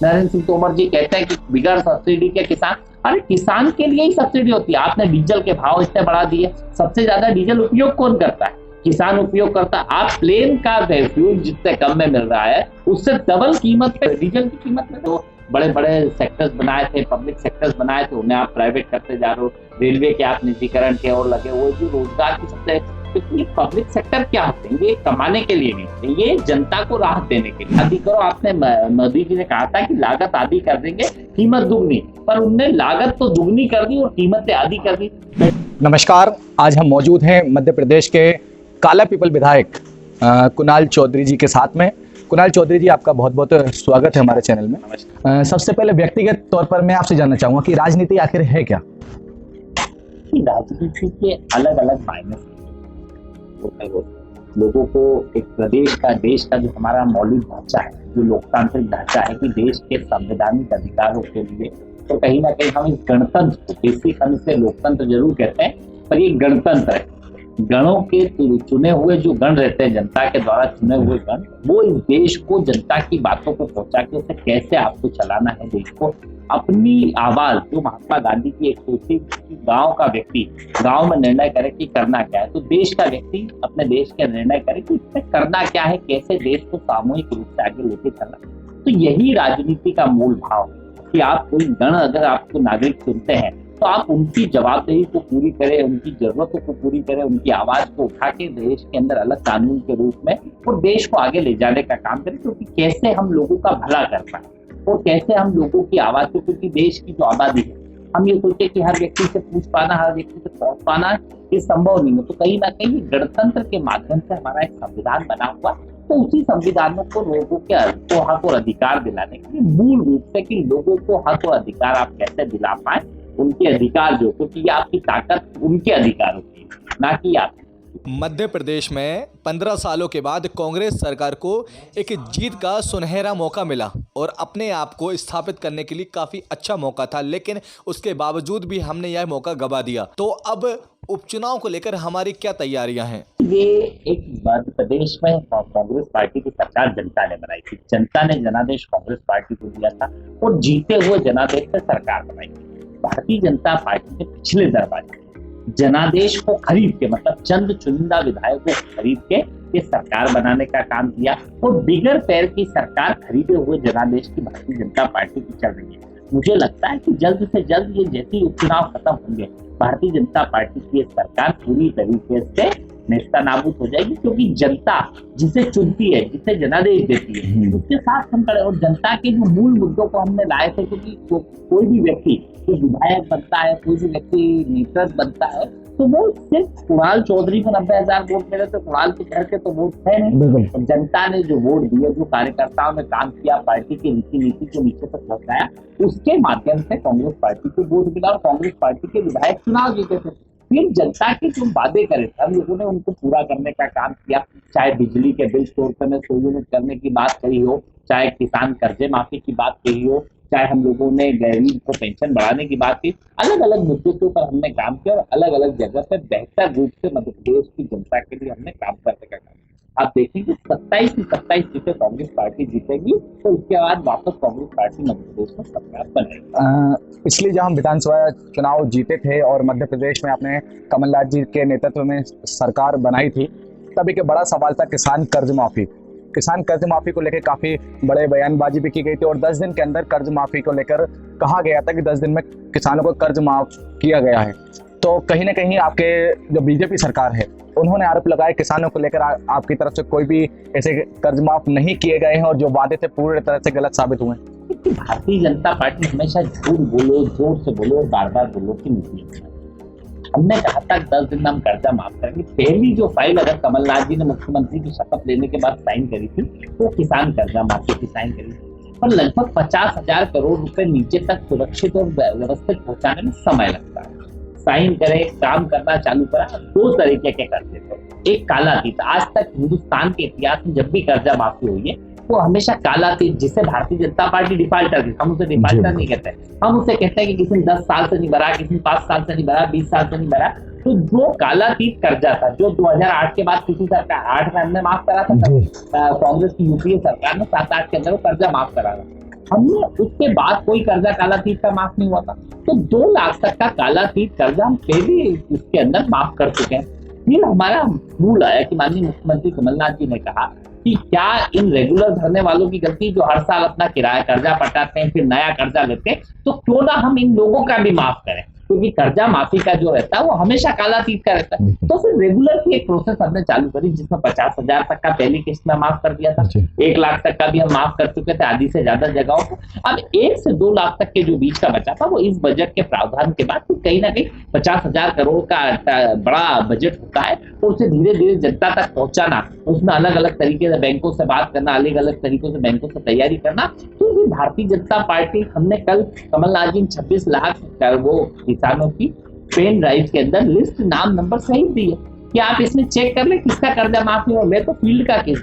नरेंद्र सिंह तोमर जी कहते हैं कि बिगड़ सब्सिडी के किसान, अरे किसान के लिए ही सब्सिडी होती है। आपने डीजल के भाव इतने बढ़ा दिए, सबसे ज्यादा डीजल उपयोग कौन करता है? किसान उपयोग करता है। आप प्लेन का फ्यूल जितने कम में मिल रहा है उससे डबल कीमत पे डीजल की कीमत में, तो बड़े बड़े सेक्टर्स बनाए थे, पब्लिक सेक्टर्स बनाए थे, उन्हें आप प्राइवेट करते जा रहे हो। रेलवे के आप निजीकरण के और लगे हुए, जो रोजगार की सबसे, क्योंकि पब्लिक सेक्टर क्या होते हैं, ये कमाने के लिए नहीं होते, ये जनता को राहत देने के लिए। आदि करो, आपने मोदी जी ने कहा था कि लागत आदि कर देंगे, कीमत दुगनी, पर उनने लागत तो दुगनी कर दी और कीमत आदि कर दी। नमस्कार, आज हम मौजूद हैं मध्य प्रदेश के कालापीपल विधायक कुणाल चौधरी जी के साथ में। कुणाल चौधरी जी, आपका बहुत बहुत स्वागत है हमारे चैनल में। सबसे पहले व्यक्तिगत तौर पर मैं आपसे जानना चाहूंगा कि राजनीति आखिर है क्या? राजनीति के अलग अलग मायने लोगों को एक प्रदेश का, देश का जो हमारा मौलिक ढांचा है, जो लोकतांत्रिक ढांचा है कि देश के संवैधानिक अधिकारों के लिए, तो कहीं ना कहीं हम इस गणतंत्र को, बेसिक हम इसे लोकतंत्र जरूर कहते हैं, पर ये गणतंत्र है। गणों के चुने हुए जो गण रहते हैं, जनता के द्वारा चुने हुए गण, वो इस देश को, जनता की बातों को पहुंचा के उसे कैसे आपको चलाना है, देश को अपनी आवाज, जो महात्मा गांधी की एक सोच थी कि गांव का व्यक्ति गांव में निर्णय करे कि करना क्या है, तो देश का व्यक्ति अपने देश के निर्णय करे कि इसमें करना क्या है, कैसे देश को सामूहिक रूप से आगे लेके चलना। तो यही राजनीति का मूल भाव है कि आप कोई गण, अगर आपको नागरिक चुनते हैं तो आप उनकी जवाबदेही को पूरी करें, उनकी जरूरतों को पूरी करें, उनकी आवाज को उठा के देश के अंदर अलग कानून के रूप में और देश को आगे ले जाने का काम करें। क्योंकि कैसे हम लोगों का भला कर पाए और कैसे हम लोगों की आवाज को, क्योंकि देश की जो आबादी है, हम ये सोचे कि हर व्यक्ति से पूछ पाना, हर व्यक्ति से पहुंच पाना, ये संभव नहीं है। तो कहीं ना कहीं गणतंत्र के माध्यम से हमारा एक संविधान बना हुआ, तो उसी संविधानों को लोगों के हक और अधिकार दिलाने के लिए मूल रूप से कि लोगों को हक और अधिकार आप कैसे दिला पाए, उनके अधिकार जो, क्योंकि ये आपकी ताकत उनके अधिकारों की, ना कि आप। मध्य प्रदेश में 15 सालों के बाद कांग्रेस सरकार को एक जीत का सुनहरा मौका मिला और अपने आप को स्थापित करने के लिए काफ़ी अच्छा मौका था, लेकिन उसके बावजूद भी हमने यह मौका गवा दिया। तो अब उपचुनाव को लेकर हमारी क्या तैयारियां हैं? ये एक मध्य प्रदेश में कांग्रेस पार्टी की सरकार जनता ने बनाई थी। जनता ने जनादेश कांग्रेस पार्टी को दिया था और जीते हुए जनादेश से सरकार बनाई थी। भारतीय जनता पार्टी ने पिछले दरबार जनादेश को खरीद के, मतलब चंद चुनिंदा विधायकों को खरीद के ये सरकार बनाने का काम किया और बिगर पैर की सरकार खरीदे हुए जनादेश की भारतीय जनता पार्टी की चल रही है। मुझे लगता है कि जल्द से जल्द ये जैसे उपचुनाव खत्म होंगे, भारतीय जनता पार्टी की सरकार पूरी तरीके से नेस्ता नाबूद हो जाएगी, क्योंकि जनता जिसे चुनती है, जिसे जनादेश देती है, उसके साथ हम खड़े। और जनता के जो मूल मुद्दों को हमने लाए थे, क्योंकि कोई भी व्यक्ति जो विधायक बनता है, कोई भी व्यक्ति नेतृत्व बनता है, तो वो सिर्फ कुणाल चौधरी को 90,000 वोट मिले तो कुणाल के घर के तो वोट है नहीं। जनता ने जो वोट दिए, जो कार्यकर्ताओं ने काम किया, पार्टी की नीति को नीचे तक पहुंचाया, उसके माध्यम से कांग्रेस पार्टी को वोट मिला और कांग्रेस पार्टी के विधायक चुनाव जीते थे। फिर जनता के जो वादे करे थे, हम लोगों ने उनको पूरा करने का काम किया। चाहे बिजली के बिल 100 रुपए में 100 यूनिट करने की बात कही हो, चाहे किसान कर्जे माफी की बात कही हो, चाहे हम लोगों ने गरीब को पेंशन बढ़ाने की बात की, अलग अलग मुद्दों के ऊपर हमने काम किया और अलग अलग जगह पे बेहतर रूप से मध्य प्रदेश की जनता के लिए हमने काम करने का काम। आप देखेंगे 27 की 27 सीटें कांग्रेस पार्टी जीतेगी, तो उसके बाद वापस कांग्रेस पार्टी मध्य प्रदेश में सरकार बनेगी। पिछली जब हम विधानसभा चुनाव जीते थे और मध्य प्रदेश में आपने कमलनाथ जी के नेतृत्व में सरकार बनाई थी, तब एक बड़ा सवाल था किसान कर्ज माफी। किसान कर्ज माफी को लेकर काफी बड़े बयानबाजी भी की गई थी और 10 दिन के अंदर कर्ज माफी को लेकर कहा गया था कि 10 दिन में किसानों को कर्ज माफ किया गया है। तो कहीं ना कहीं आपके जो बीजेपी सरकार है, उन्होंने आरोप लगाया किसानों को लेकर आपकी तरफ से कोई भी ऐसे कर्ज माफ नहीं किए गए हैं और जो वादे थे पूरी तरह से गलत साबित हुए। भारतीय जनता पार्टी हमेशा झूठ बोलो, जोर से बोलो और बार बार बोलो की नीति। हमने कहा था 10 दिन में हम कर्जा माफ करेंगे। पहली जो फाइल अगर कमलनाथ जी ने मुख्यमंत्री की शपथ लेने के बाद साइन करी थी, वो किसान कर्जा माफी की साइन करी थी, पर लगभग 50,000 करोड़ रुपए नीचे तक सुरक्षित और व्यवस्थित पहुंचाने में समय लगता है। साइन करे, काम करना चालू करा, 2 तरीके के कर्जे थे। एक कालातीत, आज तक हिंदुस्तान के इतिहास में जब भी कर्जा माफी हुई है वो हमेशा कालातीत, जिसे भारतीय जनता पार्टी डिफाल्टर थी, हम उसे डिफाल्टर नहीं कहते, हम उसे कहते हैं कि किसी ने 10 साल से नहीं भरा, किसी ने 5 साल से नहीं भरा, 20 साल से नहीं भरा। तो जो कालातीत कर्जा था, जो 2008 के बाद किसी सरकार 8 में हमने माफ करा था, कांग्रेस की यूपीए सरकार ने 7-8 के अंदर वो कर्जा माफ करा था। हमने उसके बाद कोई कर्जा कालातीत का माफ नहीं हुआ था। तो 2 लाख तक का कालातीत कर्जा हम पहले उसके अंदर माफ कर चुके हैं। फिर हमारा रूल आया कि माननीय मुख्यमंत्री कमलनाथ जी ने कहा कि क्या इन रेगुलर भरने वालों की गलती जो हर साल अपना किराया कर्जा पटाते हैं फिर नया कर्जा लेते हैं, तो क्यों ना हम इन लोगों का भी माफ करें, क्योंकि कर्जा माफी का जो रहता है वो हमेशा कालातीत का रहता है। तो फिर रेगुलर की एक प्रोसेस हमने चालू करी जिसमें 50,000 तक का पहली किस्त में माफ कर दिया था, 1 लाख तक का भी हम माफ कर चुके थे आधी से ज्यादा जगहों को। अब 1 से 2 लाख तक के जो बीच का बचा था वो इस बजट के प्रावधान के बाद कहीं ना कहीं 50,000 करोड़ का बड़ा बजट होता है, तो उसे धीरे धीरे जनता तक पहुंचाना, उसमें अलग अलग तरीके से बैंकों से बात करना, अलग अलग तरीकों से बैंकों से तैयारी करना। तो ये भारतीय जनता पार्टी हमने कल कमलनाथ जी 26 लाख वो किसानों की पेन ड्राइव के अंदर लिस्ट नाम नंबर सहित दी है कि आप इसमें चेक कर ले किसका कर्जा माफ नहीं हुआ। मैं तो फील्ड का किस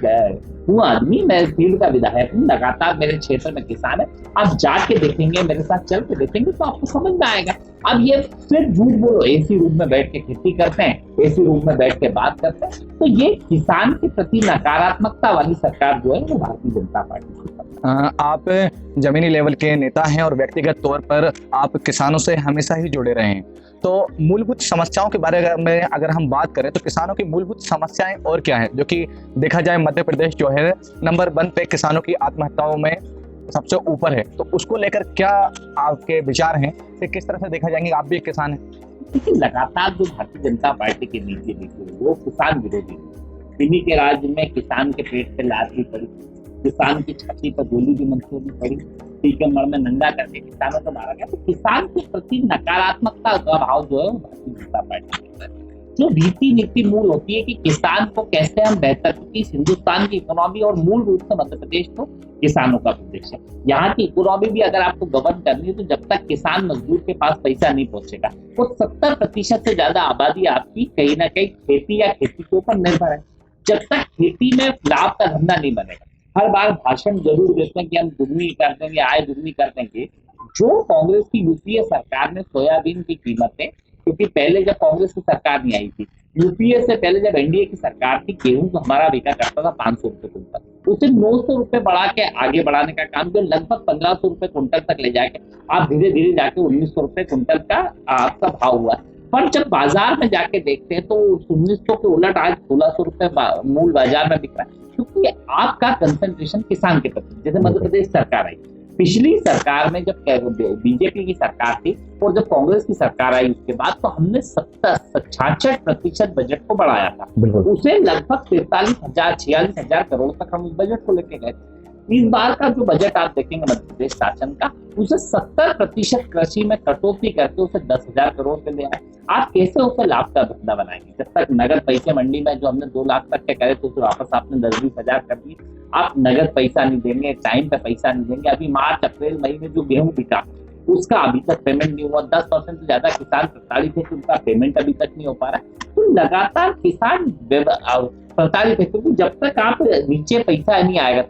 हूँ आदमी, मैं फील्ड का विधायक हूँ, लगातार मेरे क्षेत्र में किसान है। आप जाके देखेंगे, मेरे साथ चल के देखेंगे तो आपको समझ में आएगा। अब ये सिर्फ झूठ बोलो, एसी रूम में बैठ के खेती करते हैं, एसी रूम में बैठ के बात करते हैं, तो ये किसान के प्रति नकारात्मकता वाली सरकार जो है वो भारतीय जनता पार्टी की। आप जमीनी लेवल के नेता हैं और व्यक्तिगत तौर पर आप किसानों से हमेशा ही जुड़े रहे हैं, तो मूलभूत समस्याओं के बारे में अगर हम बात करें तो किसानों की मूलभूत समस्याएं और क्या है, जो कि देखा जाए मध्य प्रदेश जो है नंबर 1 पे किसानों की आत्महत्याओं में सबसे ऊपर है, तो उसको लेकर क्या आपके विचार हैं कि किस तरह से देखा जाएंगे? आप भी एक किसान हैं। देखिए, लगातार जो भारतीय जनता पार्टी की नीति निकली वो किसान विरोधी, इन्हीं के राज्य में किसान के पेट पे लात भी पड़ी, किसान की छाती पर गोली भी मंजूरी पड़ी, टीकमगढ़ में नंगा करके किसानों को मारा गया। तो किसान के प्रति नकारात्मकता का भाव जो है वो भारतीय जनता पार्टी के अंदर जो नीति नीति मूल होती है कि किसान को कैसे हम बेहतर, क्योंकि हिंदुस्तान की इकोनॉमी और मूल रूप से मध्य प्रदेश तो किसानों का प्रदेश है। यहाँ की इकोनॉमी भी अगर आपको गवर्न करनी है तो जब तक किसान मजदूर के पास पैसा नहीं पहुंचेगा, वो 70% से ज्यादा आबादी आपकी कहीं ना कहीं खेती या खेती के ऊपर निर्भर है। जब तक खेती में लाभ का धंधा नहीं बनेगा, हर बार भाषण जरूर देते हैं कि हम दुगनी कर देंगे, आय दुगनी कर देंगे। जो कांग्रेस की यूपीए सरकार ने सोयाबीन की कीमतें, क्योंकि पहले जब कांग्रेस की सरकार नहीं आई थी, यूपीए से पहले जब एनडीए की सरकार थी, गेहूं हमारा बिका करता था 500 रुपए कुंटल, उसे 900 रुपए बढ़ा के आगे बढ़ाने का काम जो लगभग 1500 रुपए कुंटल तक ले जाके आप धीरे धीरे जाके 1900 रुपए कुंटल का आपका भाव हुआ। पर जब बाजार में जाके देखते हैं तो 1900 के उलट आज 1600 रुपए मूल बाजार में बिक रहा है, क्योंकि आपका कंसंट्रेशन किसान के प्रति। जैसे मध्य प्रदेश सरकार आई, पिछली सरकार में जब बीजेपी की सरकार थी और जब कांग्रेस की सरकार आई उसके बाद, तो हमने 66% बजट को बढ़ाया था, उसे लगभग 43,000-46,000 करोड़ तक हम उस बजट को लेके गए। इस बार का जो बजट आप देखेंगे मध्य प्रदेश शासन का, उसे 70% कृषि में कटौती करके उसे 10,000 करोड़ पे ले आए। आप कैसे उसे लाभ का धंधा बनाएंगे? जब तक नगद पैसे मंडी में जो हमने 2 लाख तक के करे तो उसे वापस आपने 10-20 हजार कर दिए। आप नगद पैसा नहीं देंगे, टाइम पे पैसा नहीं देंगे। अभी मार्च अप्रैल मई में जो गेहूं बिका उसका अभी तक पेमेंट नहीं हुआ। 10% से ज्यादा किसान प्रताड़ित है कि उनका पेमेंट अभी तक नहीं हो पा रहा है। तो लगातार किसान प्रताड़ित है, क्योंकि जब तक आप नीचे पैसा नहीं आएगा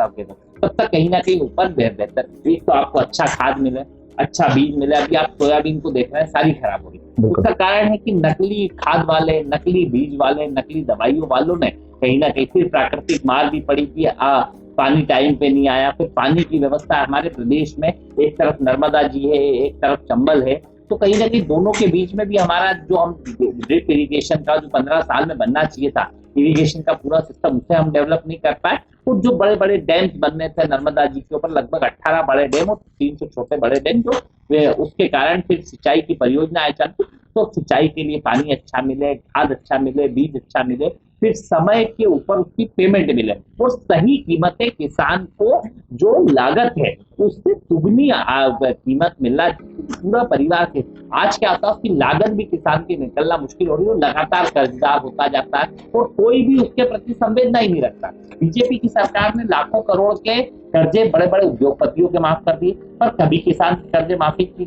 तब तक कहीं ना कहीं ऊपर बेहतर, एक तो आपको अच्छा खाद मिले, अच्छा बीज मिले। अभी आप सोयाबीन को देख रहे हैं, सारी खराब हो गई। उसका कारण है कि नकली खाद वाले, नकली बीज वाले, नकली दवाइयों वालों ने कहीं ना कहीं फिर प्राकृतिक मार भी पड़ी कि पानी टाइम पे नहीं आया। फिर पानी की व्यवस्था हमारे प्रदेश में, एक तरफ नर्मदा जी है, एक तरफ चंबल है, तो कहीं ना कहीं दोनों के बीच में भी हमारा जो हम ड्रिप इरिगेशन का जो 15 साल में बनना चाहिए था, इरिगेशन का पूरा सिस्टम, उसे हम डेवलप नहीं कर पाए। और जो बड़े बड़े डैम्स बनने थे नर्मदा जी के ऊपर, लगभग 18 बड़े डैम और 300 छोटे बड़े डैम, जो उसके कारण फिर सिंचाई की परियोजनाएं चलती, तो सिंचाई के लिए पानी अच्छा मिले, खाद अच्छा मिले, बीज अच्छा मिले, फिर समय के ऊपर उसकी पेमेंट मिले और सही कीमतें किसान को जो लागत है उससे दुगनी कीमत मिलना पूरा परिवार के। आज क्या होता है, उसकी लागत भी किसान की निकलना मुश्किल हो रही है, लगातार कर्जदार होता जाता है और कोई भी उसके प्रति संवेदना ही नहीं रखता। बीजेपी की सरकार ने लाखों करोड़ के कर्जे बड़े बड़े उद्योगपतियों के माफ कर दिए, पर कभी किसान की कर्जे माफी की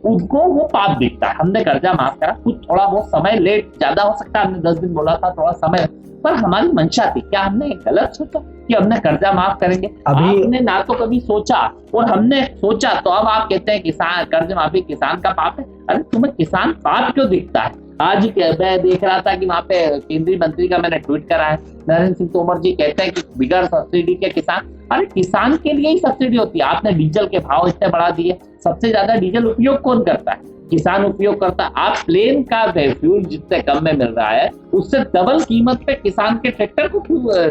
उनको वो पाप दिखता है। हमने कर्जा माफ करा, कुछ थोड़ा बहुत समय लेट ज्यादा हो सकता है, हमने 10 दिन बोला था, थोड़ा समय, पर हमारी मंशा थी। क्या हमने गलत सोचा कि हमने कर्जा माफ करेंगे? अभी आपने ना तो कभी सोचा और हमने सोचा, तो अब आप कहते हैं किसान कर्ज माफी किसान का पाप है। अरे तुम्हें किसान पाप क्यों दिखता है? आज मैं देख रहा था कि वहां पे केंद्रीय मंत्री का मैंने ट्वीट करा है, नरेंद्र सिंह तोमर जी कहते हैं कि बिगड़ सब्सिडी के किसान। अरे किसान के लिए ही सब्सिडी होती है। आपने डीजल के भाव इतने बढ़ा दिए, सबसे ज्यादा डीजल उपयोग कौन करता है? किसान उपयोग करता है। आप प्लेन का फ्यूल जितने कम में मिल रहा है उससे डबल कीमत पे किसान के ट्रैक्टर को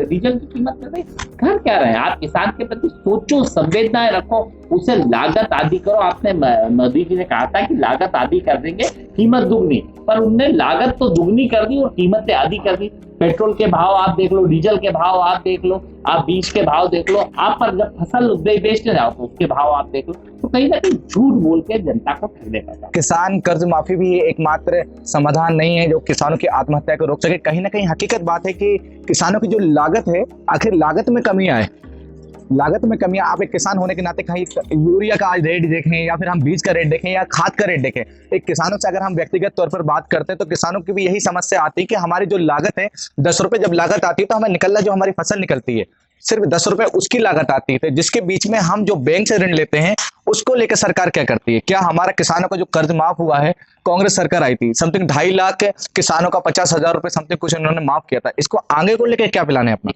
डीजल की कीमत मिल रही है। कर क्या रहे हैं आप? किसान के प्रति सोचो, संवेदनाएं रखो, उसे लागत आदि करो। आपने मोदी जी ने कहा था कि लागत आदि कर देंगे, कीमत दुगनी, पर उनने लागत तो दुगनी कर दी और कीमतें आदि कर दी। पेट्रोल के भाव आप देख लो, डीजल के भाव आप देख लो, आप बीज के भाव देख लो, आप पर जब फसल बेचने जाओ तो उसके भाव आप देख लो। तो कहीं ना कहीं झूठ बोल के जनता को ठगने का किसान कर्ज माफी भी एकमात्र समाधान नहीं है जो किसानों की आत्महत्या को रोक सके। कहीं ना कहीं हकीकत बात है कि किसानों की जो लागत है, आखिर लागत में कमी आए, लागत में कमी। आप एक किसान होने के नाते कहीं यूरिया का आज रेट देखें या फिर हम बीज का रेट देखें या खाद का रेट देखें, एक किसानों से अगर हम व्यक्तिगत तौर पर बात करते हैं तो किसानों की भी यही समस्या आती है कि हमारी जो लागत है 10 रुपए जब लागत आती है तो हमें निकलना जो हमारी फसल निकलती है सिर्फ 10 रुपए उसकी लागत आती है। तो जिसके बीच में हम जो बैंक से ऋण लेते हैं उसको लेकर सरकार क्या करती है? क्या हमारा किसानों का जो कर्ज माफ हुआ है, कांग्रेस सरकार आई थी, समथिंग 2.5 लाख किसानों का 50,000 रुपए समथिंग कुछ उन्होंने माफ किया था, इसको आगे को लेकर क्या प्लान है अपना?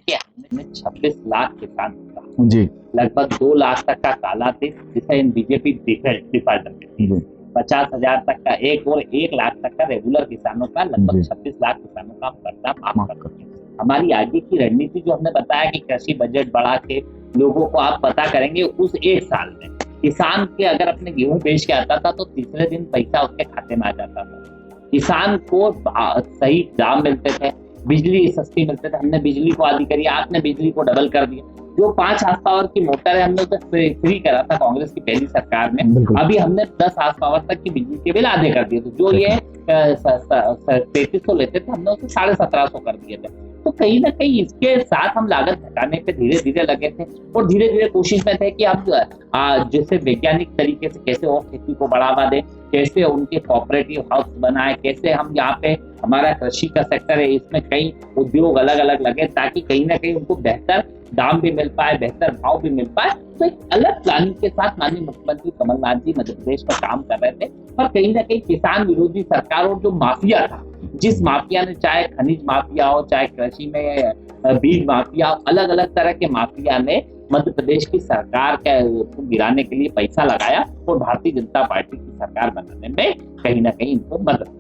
26 लाख किसान जी, लगभग 2 लाख तक का काला थे जिसे बीजेपी डिफाल्टर कहती है। 50,000 तक का एक और 1 लाख तक का रेगुलर किसानों का, लगभग 26 लाख किसानों का कर्जा माफ कर दिया। हमारी आगे की रणनीति जो हमने बताया कि कृषि बजट बढ़ा के लोगों को आप पता करेंगे, उस 1 साल में किसान के अगर अपने गेहूं बेच के आता था तो तीसरे दिन पैसा उसके खाते में आ जाता था। किसान को सही दाम मिलते थे, बिजली सस्ती मिलते थे। हमने बिजली को आदि करी, आपने बिजली को डबल कर दिया। जो 5 हार्स पावर की मोटर है हमने उसे फ्री करा था कांग्रेस की पहली सरकार में। अभी हमने 10 हार्स पावर तक की बिजली के बिल आधे कर दिए थे। जो ये 3300 लेते थे हमने उसे 1750 कर दिए थे। तो कहीं ना कहीं इसके साथ हम लागत घटाने पे धीरे धीरे लगे थे और धीरे धीरे कोशिश में थे कि हम जैसे वैज्ञानिक तरीके से कैसे और खेती को बढ़ावा दें, कैसे उनके कोऑपरेटिव हाउस बनाए, कैसे हम यहाँ पे हमारा कृषि का सेक्टर है इसमें कई उद्योग अलग अलग लगे ताकि कहीं ना कहीं उनको बेहतर दाम भी मिल पाए, बेहतर भाव भी मिल पाए। तो एक अलग प्लानिंग के साथ माननीय मुख्यमंत्री कमलनाथ जी मध्य प्रदेश में काम कर रहे थे। पर कहीं ना कहीं किसान विरोधी सरकार और जो माफिया था, जिस माफिया ने, चाहे खनिज माफिया हो, चाहे कृषि में बीज माफिया, अलग अलग तरह के माफिया ने मध्य प्रदेश की सरकार को गिराने के लिए पैसा लगाया और भारतीय जनता पार्टी की सरकार बनाने में कहीं ना कहीं इनको मदद